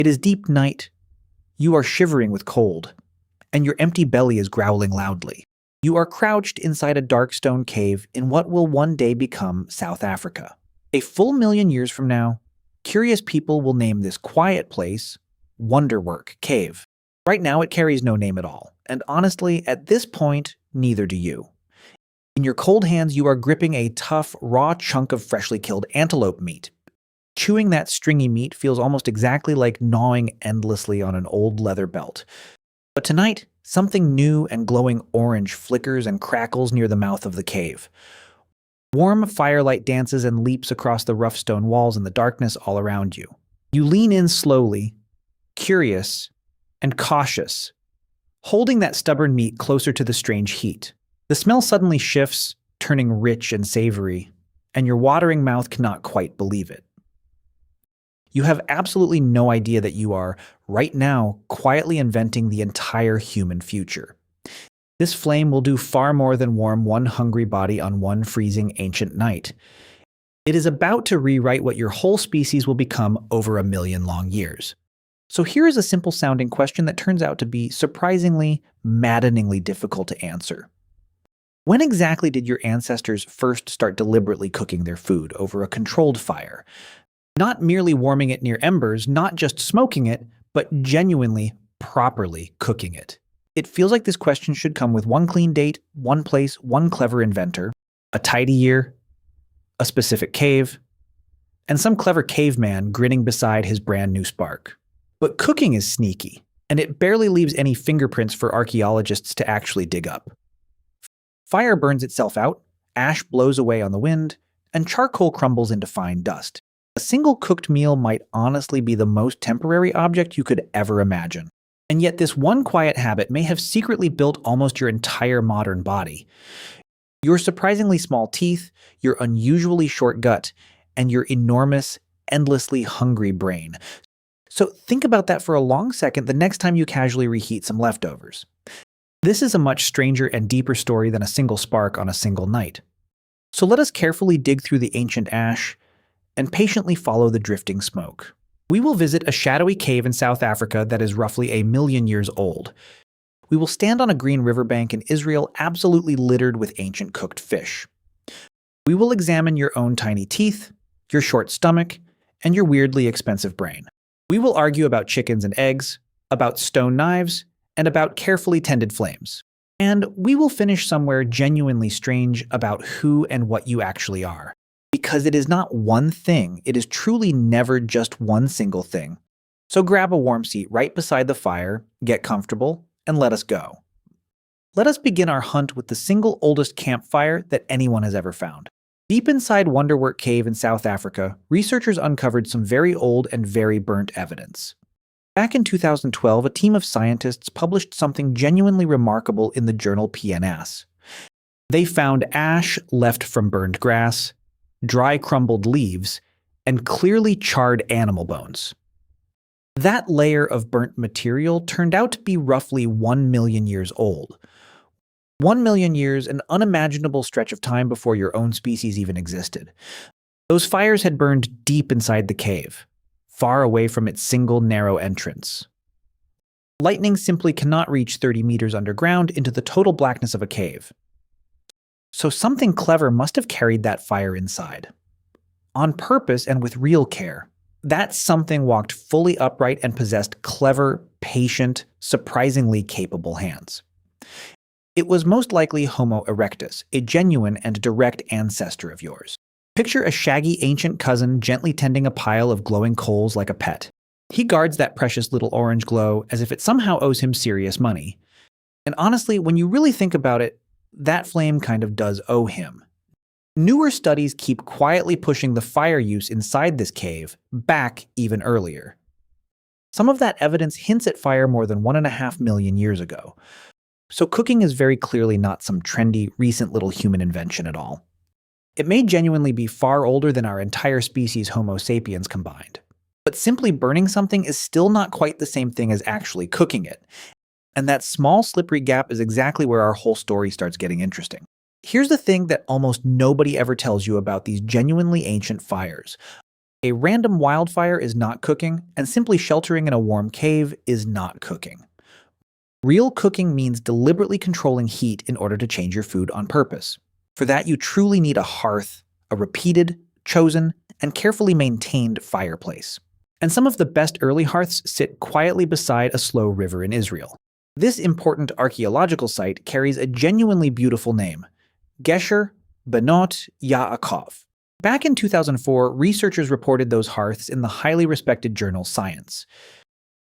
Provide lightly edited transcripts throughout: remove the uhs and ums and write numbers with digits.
It is deep night. You are shivering with cold, and your empty belly is growling loudly. You are crouched inside a dark stone cave in what will one day become South Africa. A full million years from now, curious people will name this quiet place Wonderwerk Cave. Right now, it carries no name at all, and honestly, at this point, neither do you. In your cold hands, you are gripping a tough, raw chunk of freshly killed antelope meat. Chewing that stringy meat feels almost exactly like gnawing endlessly on an old leather belt. But tonight, something new and glowing orange flickers and crackles near the mouth of the cave. Warm firelight dances and leaps across the rough stone walls in the darkness all around you. You lean in slowly, curious and cautious, holding that stubborn meat closer to the strange heat. The smell suddenly shifts, turning rich and savory, and your watering mouth cannot quite believe it. You have absolutely no idea that you are, right now, quietly inventing the entire human future. This flame will do far more than warm one hungry body on one freezing ancient night. It is about to rewrite what your whole species will become over a million long years. So here is a simple-sounding question that turns out to be surprisingly, maddeningly difficult to answer. When exactly did your ancestors first start deliberately cooking their food over a controlled fire? Not merely warming it near embers, not just smoking it, but genuinely, properly cooking it. It feels like this question should come with one clean date, one place, one clever inventor, a tidy year, a specific cave, and some clever caveman grinning beside his brand new spark. But cooking is sneaky, and it barely leaves any fingerprints for archaeologists to actually dig up. Fire burns itself out, ash blows away on the wind, and charcoal crumbles into fine dust. A single cooked meal might honestly be the most temporary object you could ever imagine. And yet this one quiet habit may have secretly built almost your entire modern body. Your surprisingly small teeth, your unusually short gut, and your enormous, endlessly hungry brain. So think about that for a long second the next time you casually reheat some leftovers. This is a much stranger and deeper story than a single spark on a single night. So let us carefully dig through the ancient ash and patiently follow the drifting smoke. We will visit a shadowy cave in South Africa that is roughly a million years old. We will stand on a green riverbank in Israel absolutely littered with ancient cooked fish. We will examine your own tiny teeth, your short stomach, and your weirdly expensive brain. We will argue about chickens and eggs, about stone knives, and about carefully tended flames. And we will finish somewhere genuinely strange about who and what you actually are. Because it is not one thing, it is truly never just one single thing. So grab a warm seat right beside the fire, get comfortable, and let us go. Let us begin our hunt with the single oldest campfire that anyone has ever found. Deep inside Wonderwerk Cave in South Africa, researchers uncovered some very old and very burnt evidence. Back in 2012, a team of scientists published something genuinely remarkable in the journal PNAS. They found ash left from burned grass, dry crumbled leaves, and clearly charred animal bones. That layer of burnt material turned out to be roughly 1 million years old. 1 million years, an unimaginable stretch of time before your own species even existed. Those fires had burned deep inside the cave, far away from its single narrow entrance. Lightning simply cannot reach 30 meters underground into the total blackness of a cave. So something clever must have carried that fire inside. On purpose and with real care. That something walked fully upright and possessed clever, patient, surprisingly capable hands. It was most likely Homo erectus, a genuine and direct ancestor of yours. Picture a shaggy ancient cousin gently tending a pile of glowing coals like a pet. He guards that precious little orange glow as if it somehow owes him serious money. And honestly, when you really think about it, that flame kind of does owe him. Newer studies keep quietly pushing the fire use inside this cave back even earlier. Some of that evidence hints at fire more than 1.5 million years ago. So cooking is very clearly not some trendy, recent little human invention at all. It may genuinely be far older than our entire species Homo sapiens combined. But simply burning something is still not quite the same thing as actually cooking it. And that small slippery gap is exactly where our whole story starts getting interesting. Here's the thing that almost nobody ever tells you about these genuinely ancient fires. A random wildfire is not cooking, and simply sheltering in a warm cave is not cooking. Real cooking means deliberately controlling heat in order to change your food on purpose. For that, you truly need a hearth, a repeated, chosen, and carefully maintained fireplace. And some of the best early hearths sit quietly beside a slow river in Israel. This important archaeological site carries a genuinely beautiful name, Gesher Benot Yaakov. Back in 2004, researchers reported those hearths in the highly respected journal Science.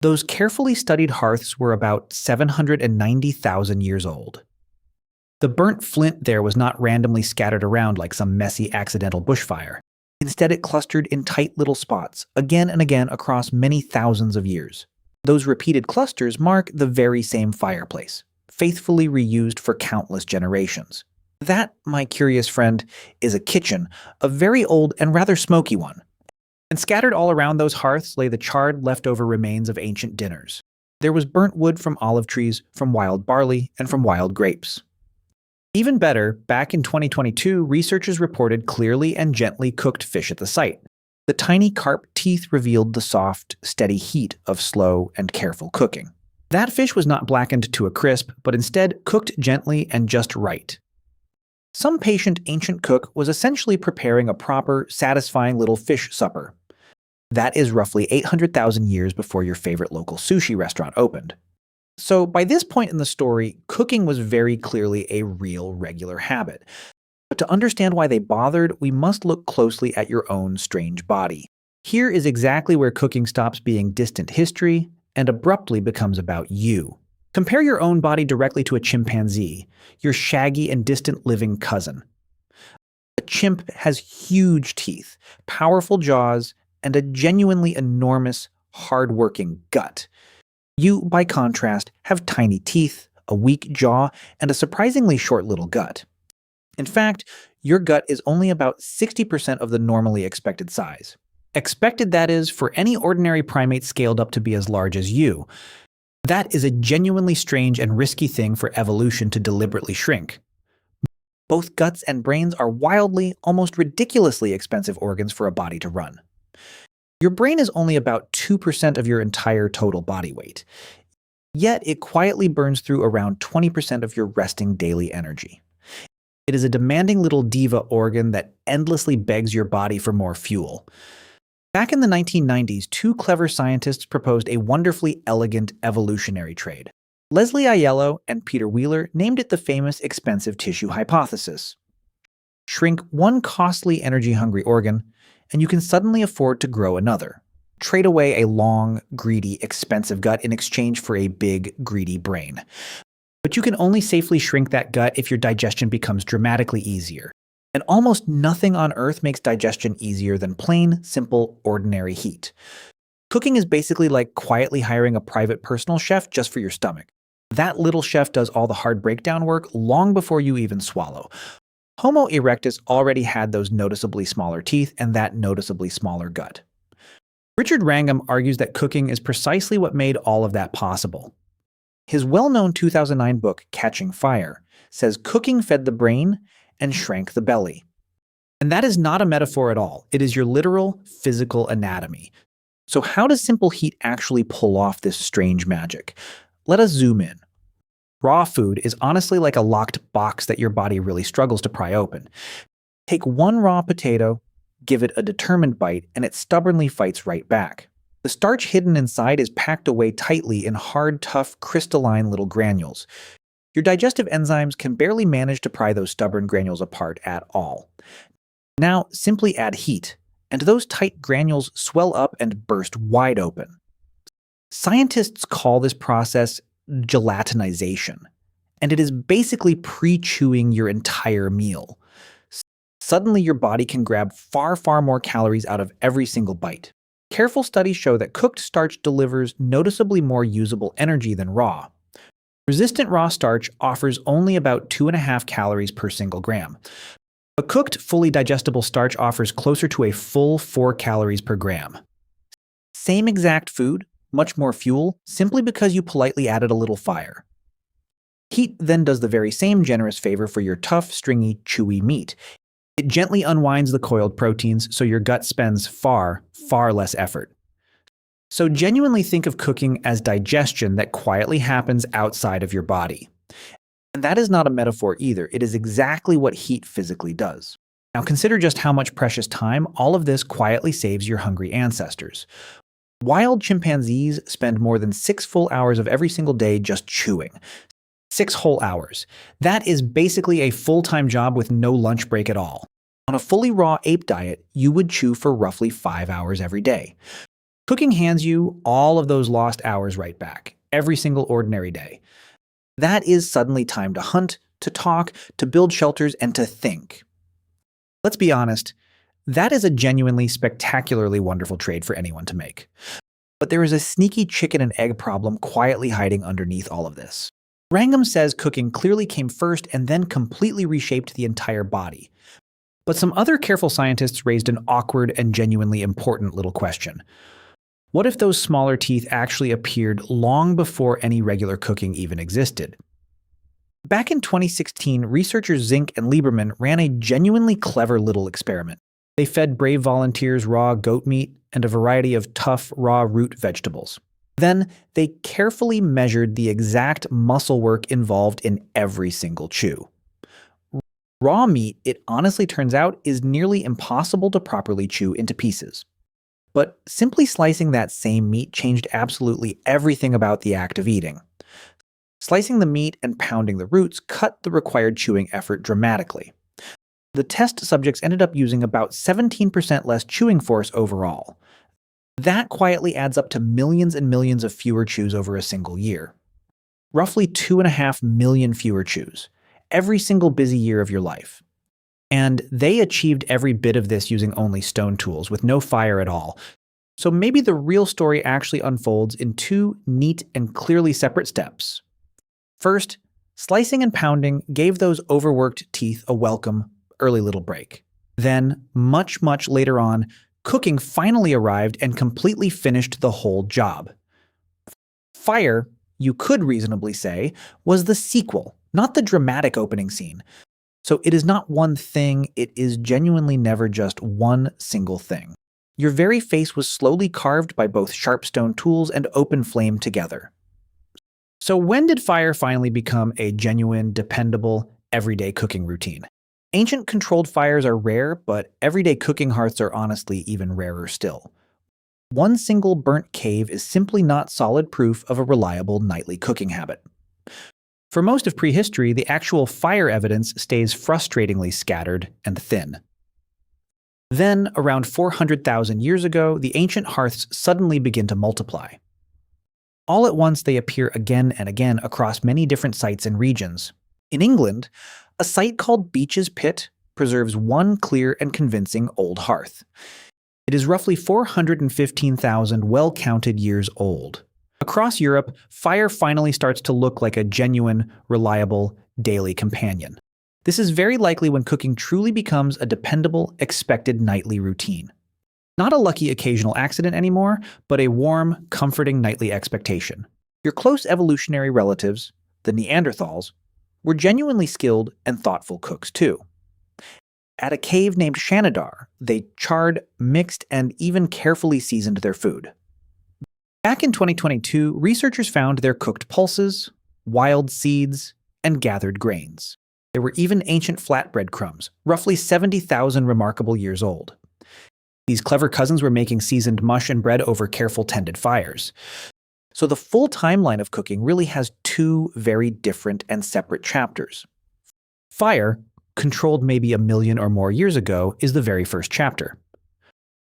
Those carefully studied hearths were about 790,000 years old. The burnt flint there was not randomly scattered around like some messy accidental bushfire. Instead, it clustered in tight little spots, again and again across many thousands of years. Those repeated clusters mark the very same fireplace, faithfully reused for countless generations. That, my curious friend, is a kitchen, a very old and rather smoky one. And scattered all around those hearths lay the charred leftover remains of ancient dinners. There was burnt wood from olive trees, from wild barley, and from wild grapes. Even better, back in 2022, researchers reported clearly and gently cooked fish at the site. The tiny carp teeth revealed the soft, steady heat of slow and careful cooking. That fish was not blackened to a crisp, but instead cooked gently and just right. Some patient ancient cook was essentially preparing a proper, satisfying little fish supper. That is roughly 800,000 years before your favorite local sushi restaurant opened. So by this point in the story, cooking was very clearly a real, regular habit. But to understand why they bothered, we must look closely at your own strange body. Here is exactly where cooking stops being distant history and abruptly becomes about you. Compare your own body directly to a chimpanzee, your shaggy and distant living cousin. A chimp has huge teeth, powerful jaws, and a genuinely enormous, hard-working gut. You, by contrast, have tiny teeth, a weak jaw, and a surprisingly short little gut. In fact, your gut is only about 60% of the normally expected size. Expected, that is, for any ordinary primate scaled up to be as large as you. That is a genuinely strange and risky thing for evolution to deliberately shrink. Both guts and brains are wildly, almost ridiculously expensive organs for a body to run. Your brain is only about 2% of your entire total body weight, yet it quietly burns through around 20% of your resting daily energy. It is a demanding little diva organ that endlessly begs your body for more fuel. Back in the 1990s, two clever scientists proposed a wonderfully elegant evolutionary trade. Leslie Aiello and Peter Wheeler named it the famous expensive tissue hypothesis. Shrink one costly, energy-hungry organ, and you can suddenly afford to grow another. Trade away a long, greedy, expensive gut in exchange for a big, greedy brain. But you can only safely shrink that gut if your digestion becomes dramatically easier. And almost nothing on Earth makes digestion easier than plain, simple, ordinary heat. Cooking is basically like quietly hiring a private personal chef just for your stomach. That little chef does all the hard breakdown work long before you even swallow. Homo erectus already had those noticeably smaller teeth and that noticeably smaller gut. Richard Wrangham argues that cooking is precisely what made all of that possible. His well-known 2009 book, Catching Fire, says cooking fed the brain and shrank the belly. And that is not a metaphor at all. It is your literal physical anatomy. So how does simple heat actually pull off this strange magic? Let us zoom in. Raw food is honestly like a locked box that your body really struggles to pry open. Take one raw potato, give it a determined bite, and it stubbornly fights right back. The starch hidden inside is packed away tightly in hard, tough, crystalline little granules. Your digestive enzymes can barely manage to pry those stubborn granules apart at all. Now, simply add heat, and those tight granules swell up and burst wide open. Scientists call this process gelatinization, and it is basically pre-chewing your entire meal. Suddenly, your body can grab far, far more calories out of every single bite. Careful studies show that cooked starch delivers noticeably more usable energy than raw. Resistant raw starch offers only about 2.5 calories per single gram. But cooked, fully digestible starch offers closer to a full 4 calories per gram. Same exact food, much more fuel, simply because you politely added a little fire. Heat then does the very same generous favor for your tough, stringy, chewy meat. It gently unwinds the coiled proteins so your gut spends far, far less effort. So genuinely think of cooking as digestion that quietly happens outside of your body. And that is not a metaphor either. It is exactly what heat physically does. Now consider just how much precious time all of this quietly saves your hungry ancestors. Wild chimpanzees spend more than 6 full hours of every single day just chewing. 6 whole hours. That is basically a full-time job with no lunch break at all. On a fully raw ape diet, you would chew for roughly 5 hours every day. Cooking hands you all of those lost hours right back, every single ordinary day. That is suddenly time to hunt, to talk, to build shelters, and to think. Let's be honest, that is a genuinely spectacularly wonderful trade for anyone to make. But there is a sneaky chicken and egg problem quietly hiding underneath all of this. Wrangham says cooking clearly came first and then completely reshaped the entire body. But some other careful scientists raised an awkward and genuinely important little question. What if those smaller teeth actually appeared long before any regular cooking even existed? Back in 2016, researchers Zink and Lieberman ran a genuinely clever little experiment. They fed brave volunteers raw goat meat and a variety of tough, raw root vegetables. Then, they carefully measured the exact muscle work involved in every single chew. Raw meat, it honestly turns out, is nearly impossible to properly chew into pieces. But simply slicing that same meat changed absolutely everything about the act of eating. Slicing the meat and pounding the roots cut the required chewing effort dramatically. The test subjects ended up using about 17% less chewing force overall. That quietly adds up to millions and millions of fewer chews over a single year. Roughly 2.5 million fewer chews, every single busy year of your life. And they achieved every bit of this using only stone tools, with no fire at all. So maybe the real story actually unfolds in 2 neat and clearly separate steps. First, slicing and pounding gave those overworked teeth a welcome, early little break. Then, much, much later on, cooking finally arrived and completely finished the whole job. Fire, you could reasonably say, was the sequel, not the dramatic opening scene. So it is not one thing, it is genuinely never just one single thing. Your very face was slowly carved by both sharp stone tools and open flame together. So when did fire finally become a genuine, dependable, everyday cooking routine? Ancient controlled fires are rare, but everyday cooking hearths are honestly even rarer still. One single burnt cave is simply not solid proof of a reliable nightly cooking habit. For most of prehistory, the actual fire evidence stays frustratingly scattered and thin. Then, around 400,000 years ago, the ancient hearths suddenly begin to multiply. All at once, they appear again and again across many different sites and regions. In England, a site called Beech's Pit preserves one clear and convincing old hearth. It is roughly 415,000 well-counted years old. Across Europe, fire finally starts to look like a genuine, reliable, daily companion. This is very likely when cooking truly becomes a dependable, expected nightly routine. Not a lucky occasional accident anymore, but a warm, comforting nightly expectation. Your close evolutionary relatives, the Neanderthals, were genuinely skilled and thoughtful cooks too. At a cave named Shanidar, they charred, mixed, and even carefully seasoned their food. Back in 2022, researchers found their cooked pulses, wild seeds, and gathered grains. There were even ancient flatbread crumbs, roughly 70,000 remarkable years old. These clever cousins were making seasoned mush and bread over careful tended fires. So the full timeline of cooking really has 2 very different and separate chapters. Fire, controlled maybe 1 million or more years ago, is the very first chapter.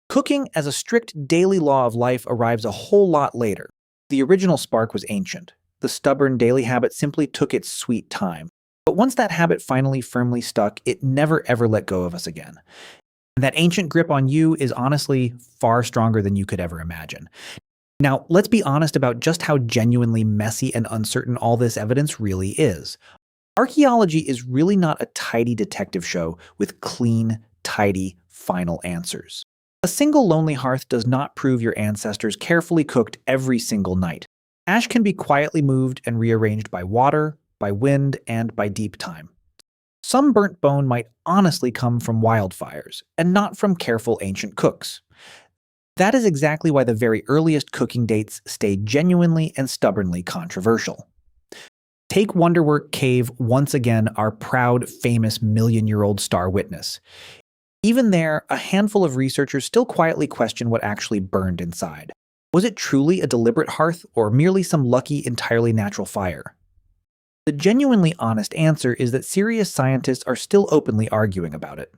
Cooking as a strict daily law of life arrives a whole lot later. The original spark was ancient. The stubborn daily habit simply took its sweet time. But once that habit finally firmly stuck, it never ever let go of us again. And that ancient grip on you is honestly far stronger than you could ever imagine. Now, let's be honest about just how genuinely messy and uncertain all this evidence really is. Archaeology is really not a tidy detective show with clean, tidy, final answers. A single lonely hearth does not prove your ancestors carefully cooked every single night. Ash can be quietly moved and rearranged by water, by wind, and by deep time. Some burnt bone might honestly come from wildfires, and not from careful ancient cooks. That is exactly why the very earliest cooking dates stay genuinely and stubbornly controversial. Take Wonderwerk Cave once again, our proud, famous million-year-old star witness. Even there, a handful of researchers still quietly question what actually burned inside. Was it truly a deliberate hearth, or merely some lucky, entirely natural fire? The genuinely honest answer is that serious scientists are still openly arguing about it.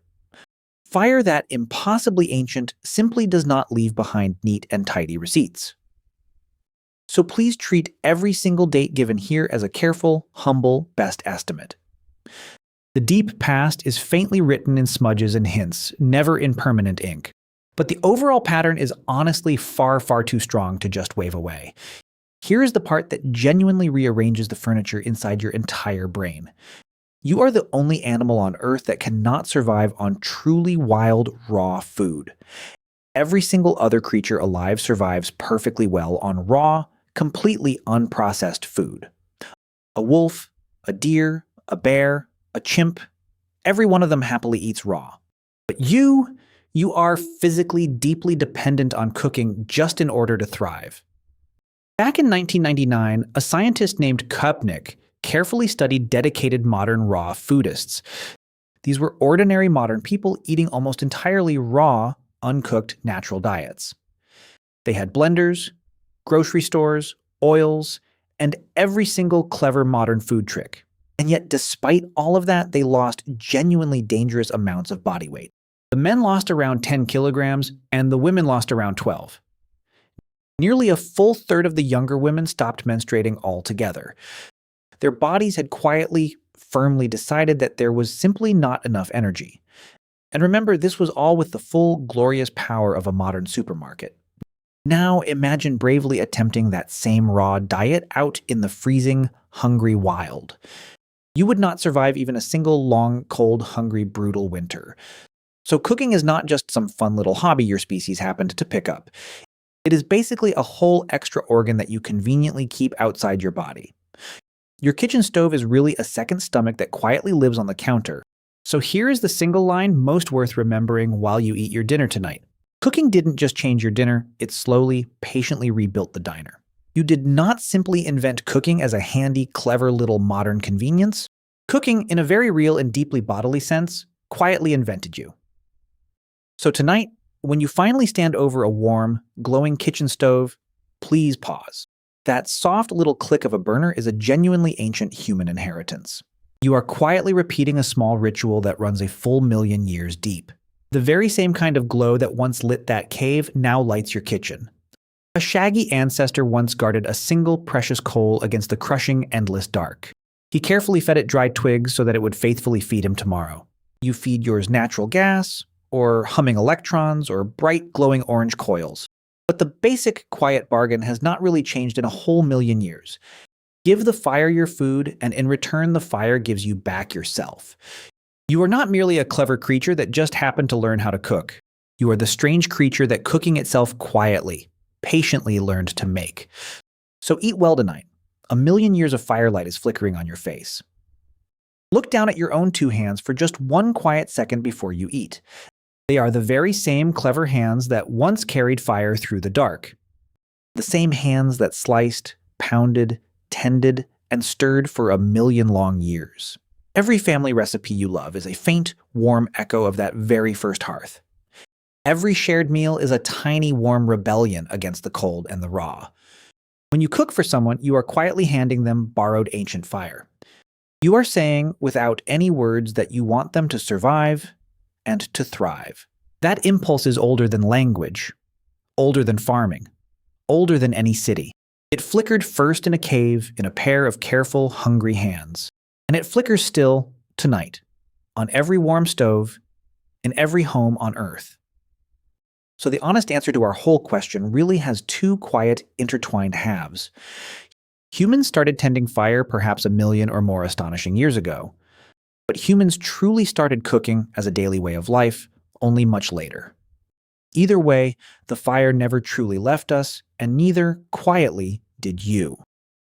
Fire that impossibly ancient simply does not leave behind neat and tidy receipts. So please treat every single date given here as a careful, humble best estimate. The deep past is faintly written in smudges and hints, never in permanent ink. But the overall pattern is honestly far, far too strong to just wave away. Here is the part that genuinely rearranges the furniture inside your entire brain. You are the only animal on Earth that cannot survive on truly wild, raw food. Every single other creature alive survives perfectly well on raw, completely unprocessed food. A wolf, a deer, a bear, a chimp, every one of them happily eats raw. But you are physically deeply dependent on cooking just in order to thrive. Back in 1999, a scientist named Kopnick carefully studied dedicated modern raw foodists. These were ordinary modern people eating almost entirely raw, uncooked natural diets. They had blenders, grocery stores, oils, and every single clever modern food trick. And yet, despite all of that, they lost genuinely dangerous amounts of body weight. The men lost around 10 kilograms, and the women lost around 12. Nearly a full third of the younger women stopped menstruating altogether. Their bodies had quietly, firmly decided that there was simply not enough energy. And remember, this was all with the full, glorious power of a modern supermarket. Now imagine bravely attempting that same raw diet out in the freezing, hungry wild. You would not survive even a single long, cold, hungry, brutal winter. So cooking is not just some fun little hobby your species happened to pick up. It is basically a whole extra organ that you conveniently keep outside your body. Your kitchen stove is really a second stomach that quietly lives on the counter. So here is the single line most worth remembering while you eat your dinner tonight. Cooking didn't just change your dinner, it slowly, patiently rebuilt the diner. You did not simply invent cooking as a handy, clever little modern convenience. Cooking, in a very real and deeply bodily sense, quietly invented you. So tonight, when you finally stand over a warm, glowing kitchen stove, please pause. That soft little click of a burner is a genuinely ancient human inheritance. You are quietly repeating a small ritual that runs a full million years deep. The very same kind of glow that once lit that cave now lights your kitchen. A shaggy ancestor once guarded a single precious coal against the crushing, endless dark. He carefully fed it dry twigs so that it would faithfully feed him tomorrow. You feed yours natural gas, or humming electrons, or bright glowing orange coils. But the basic quiet bargain has not really changed in a whole million years. Give the fire your food, and in return the fire gives you back yourself. You are not merely a clever creature that just happened to learn how to cook. You are the strange creature that cooking itself quietly, patiently learned to make. So eat well tonight. A million years of firelight is flickering on your face. Look down at your own two hands for just one quiet second before you eat. They are the very same clever hands that once carried fire through the dark. The same hands that sliced, pounded, tended, and stirred for a million long years. Every family recipe you love is a faint, warm echo of that very first hearth. Every shared meal is a tiny, warm rebellion against the cold and the raw. When you cook for someone, you are quietly handing them borrowed ancient fire. You are saying, without any words, that you want them to survive and to thrive. That impulse is older than language, older than farming, older than any city. It flickered first in a cave in a pair of careful, hungry hands. And it flickers still tonight, on every warm stove, in every home on Earth. So the honest answer to our whole question really has two quiet, intertwined halves. Humans started tending fire perhaps a million or more astonishing years ago. But humans truly started cooking as a daily way of life only much later. Either way, the fire never truly left us, and neither, quietly, did you.